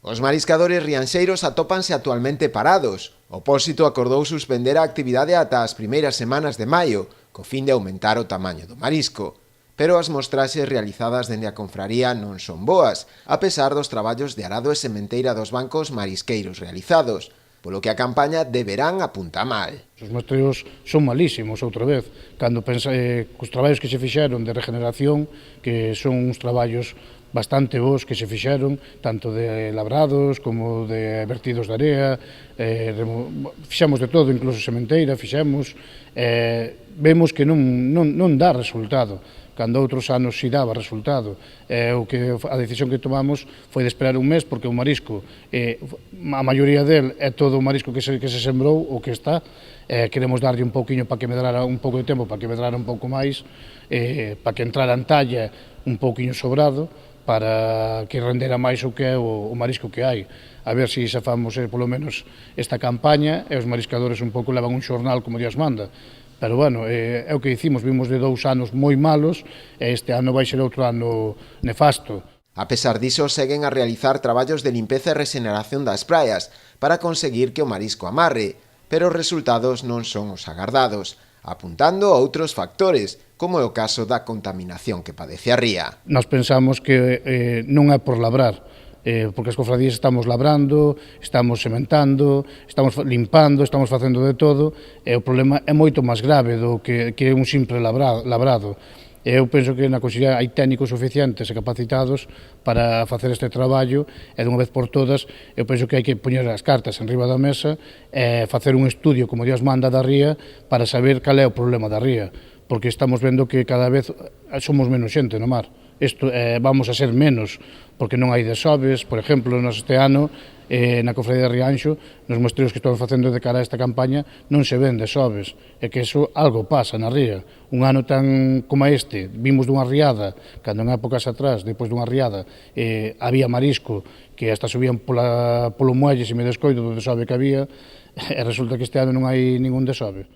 Os mariscadores rianxeiros atópanse actualmente parados. O Pósito acordou suspender a actividade ata as primeiras semanas de maio, co fin de aumentar o tamaño do marisco. Pero as mostraxes realizadas dende a confraría non son boas, a pesar dos traballos de arado e sementeira dos bancos marisqueiros realizados, polo que a campaña de verán apunta mal. Os mostreos son malísimos outra vez, cando cos traballos que se fixeron de regeneración, que son uns traballos bastante bons que se fixeron, tanto de labrados como de vertidos de area, fixemos de todo, incluso sementeira, fixemos, vemos que non dá resultado, cando outros anos si daba resultado. A decisión que tomamos foi de esperar un mes, porque o marisco, a maioría del é todo o marisco que se sembrou, o que está, queremos darlle un pouquiño para que medrara un pouco de tempo, para que medrara un pouco máis, para que entrara en talla un pouquiño sobrado, para que rendera máis o que é o marisco que hai. A ver se famos polo menos esta campaña e os mariscadores un pouco levan un xornal como Dios manda. Pero bueno, é o que dicimos, vimos de 2 anos moi malos e este ano vai ser outro ano nefasto. A pesar diso, seguen a realizar traballos de limpeza e rexeneración das praias para conseguir que o marisco amarre, pero os resultados non son os agardados, apuntando a outros factores, como é o caso da contaminación que padece a ría. Nós pensamos que non é por labrar, porque as cofradías estamos labrando, estamos sementando, estamos limpando, estamos facendo de todo, e o problema é moito máis grave do que un simple labrado. Eu penso que na Consellería hai técnicos suficientes e capacitados para facer este traballo e dunha vez por todas eu penso que hai que poñer as cartas en riba da mesa e facer un estudio como Dios manda da ría para saber cal é o problema da ría, porque estamos vendo que cada vez somos menos xente no mar. Vamos a ser menos, porque non hai desoves. Por exemplo, este ano, na Cofradía de Rianxo, nos mostreos que estamos facendo de cara a esta campaña, non se ven desoves, e que eso algo pasa na ría. Un ano tan como este, vimos dunha riada, cando en épocas atrás, depois dunha riada, había marisco, que hasta subían polo muelle, se me descoido do desove que había, e resulta que este ano non hai ningún desove.